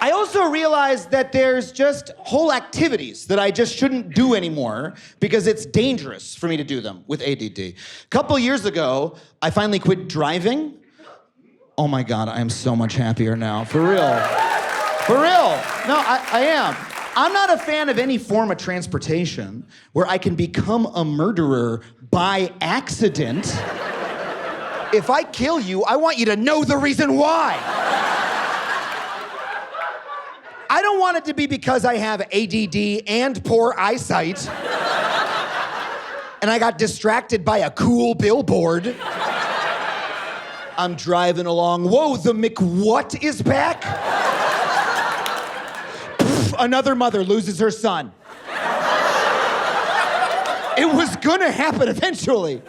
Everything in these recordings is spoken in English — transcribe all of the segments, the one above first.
I also realized that there's just whole activities that I just shouldn't do anymore because it's dangerous for me to do them with ADD. A couple years ago, I finally quit driving. Oh my God, I am so much happier now, for real. For real, no, I am. I'm not a fan of any form of transportation where I can become a murderer by accident. If I kill you, I want you to know the reason why. I don't want it to be because I have ADD and poor eyesight and I got distracted by a cool billboard. I'm driving along, whoa, the McWhat is back? Pff, another mother loses her son. It was gonna happen eventually.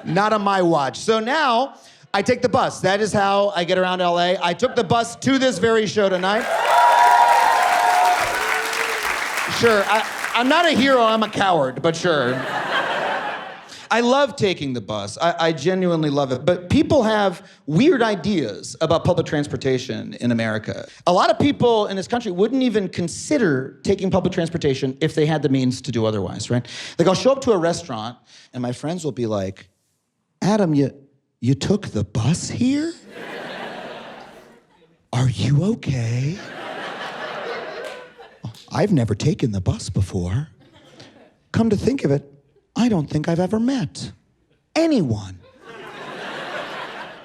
Not on my watch. So now, I take the bus. That is how I get around LA. I took the bus to this very show tonight. Sure, I'm not a hero, I'm a coward, but sure. I love taking the bus. I genuinely love it. But people have weird ideas about public transportation in America. A lot of people in this country wouldn't even consider taking public transportation if they had the means to do otherwise, right? Like, I'll show up to a restaurant, and my friends will be like, Adam, you took the bus here? Are you okay? I've never taken the bus before. Come to think of it, I don't think I've ever met anyone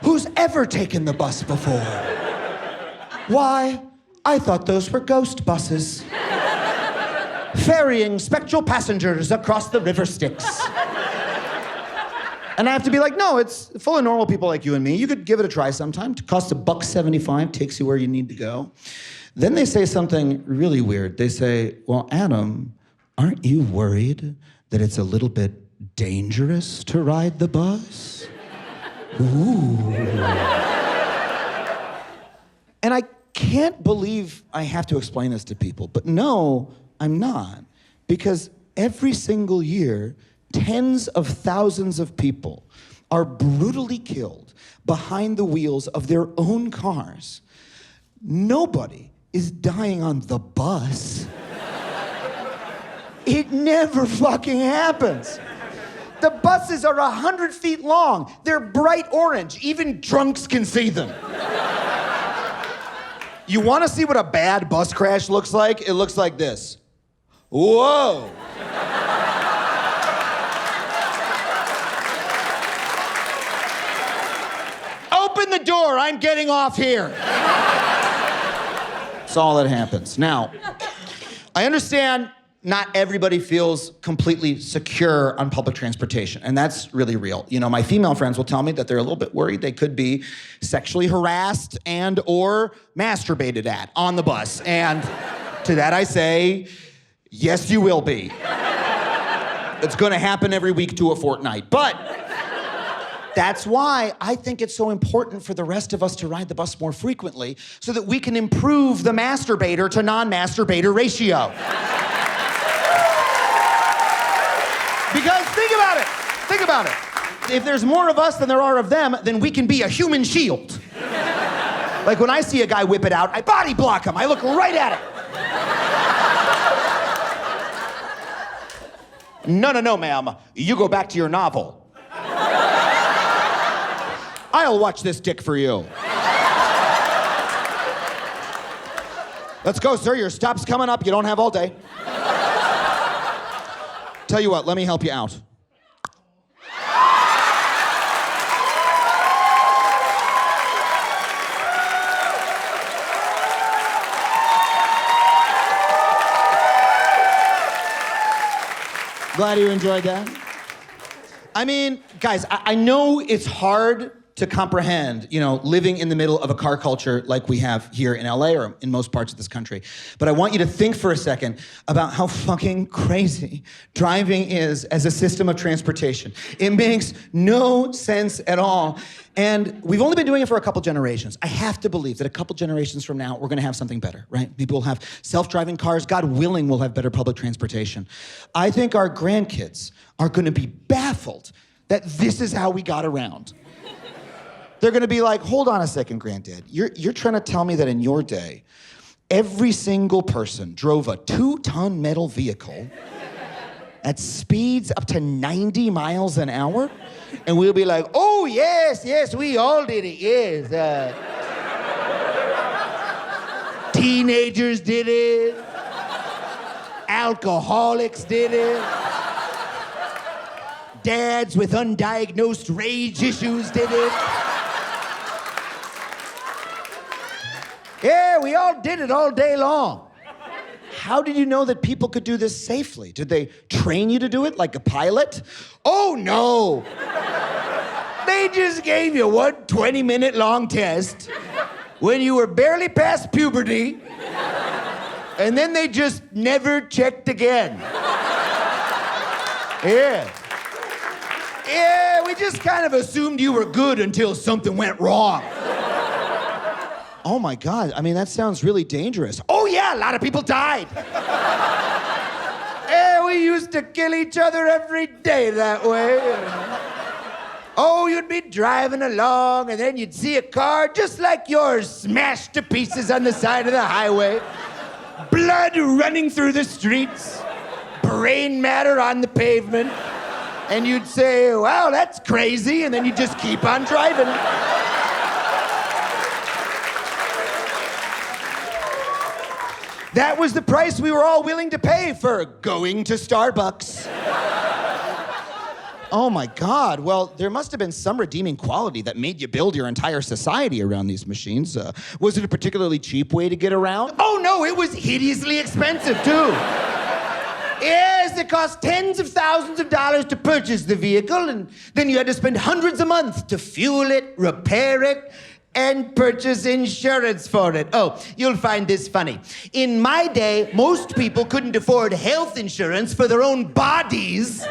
who's ever taken the bus before. Why? I thought those were ghost buses. Ferrying spectral passengers across the river Styx. And I have to be like, no, it's full of normal people like you and me. You could give it a try sometime. It costs $1.75, takes you where you need to go. Then they say something really weird. They say, well, Adam, aren't you worried that it's a little bit dangerous to ride the bus? Ooh. And I can't believe I have to explain this to people, but no, I'm not. Because every single year, tens of thousands of people are brutally killed behind the wheels of their own cars. Nobody is dying on the bus. It never fucking happens. The buses are 100 feet long. They're bright orange. Even drunks can see them. You want to see what a bad bus crash looks like? It looks like this. Whoa. Open the door, I'm getting off here. That's all that happens. Now, I understand not everybody feels completely secure on public transportation, and that's really real. You know, my female friends will tell me that they're a little bit worried they could be sexually harassed and or masturbated at on the bus. And to that I say, yes, you will be. It's gonna happen every week to a fortnight. But that's why I think it's so important for the rest of us to ride the bus more frequently so that we can improve the masturbator to non-masturbator ratio. Because think about it. If there's more of us than there are of them, then we can be a human shield. Like when I see a guy whip it out, I body block him. I look right at it. No, ma'am. You go back to your novel. I'll watch this dick for you. Let's go, sir. Your stop's coming up. You don't have all day. Tell you what, let me help you out. Glad you enjoyed that. I mean, guys, I know it's hard to comprehend, you know, living in the middle of a car culture like we have here in LA or in most parts of this country. But I want you to think for a second about how fucking crazy driving is as a system of transportation. It makes no sense at all. And we've only been doing it for a couple generations. I have to believe that a couple generations from now, we're gonna have something better, right? People will have self-driving cars. God willing, we'll have better public transportation. I think our grandkids are gonna be baffled that this is how we got around. They're gonna be like, hold on a second, Granddad. You're trying to tell me that in your day, every single person drove a 2-ton metal vehicle at speeds up to 90 miles an hour, and we'll be like, oh, yes, we all did it, yes. Teenagers did it. Alcoholics did it. Dads with undiagnosed rage issues did it. Yeah, we all did it all day long. How did you know that people could do this safely? Did they train you to do it like a pilot? Oh, no. They just gave you one 20-minute long test when you were barely past puberty, and then they just never checked again. Yeah. Yeah, we just kind of assumed you were good until something went wrong. Oh my God, I mean, that sounds really dangerous. Oh yeah, a lot of people died. Yeah, we used to kill each other every day that way. Oh, you'd be driving along and then you'd see a car just like yours smashed to pieces on the side of the highway. Blood running through the streets. Brain matter on the pavement. And you'd say, wow, that's crazy, and then you'd just keep on driving. That was the price we were all willing to pay for going to Starbucks. Oh my God, well, there must have been some redeeming quality that made you build your entire society around these machines. Was it a particularly cheap way to get around? Oh no, it was hideously expensive too. Yes, it cost tens of thousands of dollars to purchase the vehicle, and then you had to spend hundreds a month to fuel it, repair it, and purchase insurance for it. Oh, you'll find this funny. In my day, most people couldn't afford health insurance for their own bodies,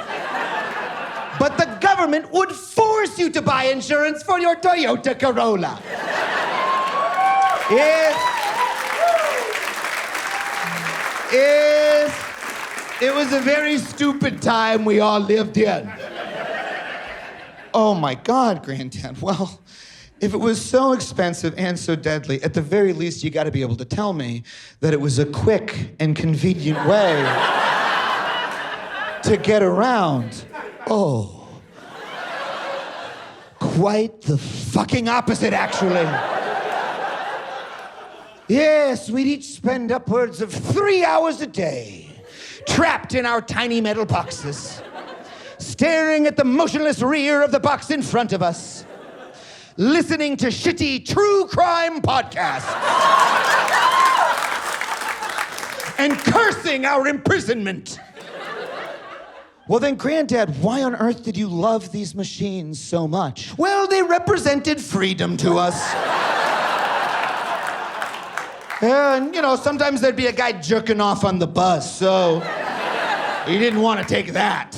but the government would force you to buy insurance for your Toyota Corolla. Yes. Yes. It was a very stupid time we all lived in. Oh my God, Granddad. Well, if it was so expensive and so deadly, at the very least, you got to be able to tell me that it was a quick and convenient way to get around. Oh. Quite the fucking opposite, actually. Yes, we'd each spend upwards of 3 hours a day trapped in our tiny metal boxes, staring at the motionless rear of the box in front of us, listening to shitty true crime podcasts, and cursing our imprisonment. Well then, Granddad, why on earth did you love these machines so much? Well, they represented freedom to us. And, you know, sometimes there'd be a guy jerking off on the bus, so he didn't want to take that.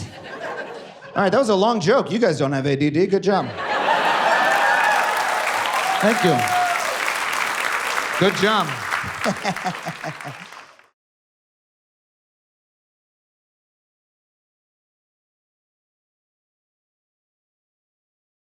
All right, that was a long joke. You guys don't have ADD. Good job. Thank you. Good job.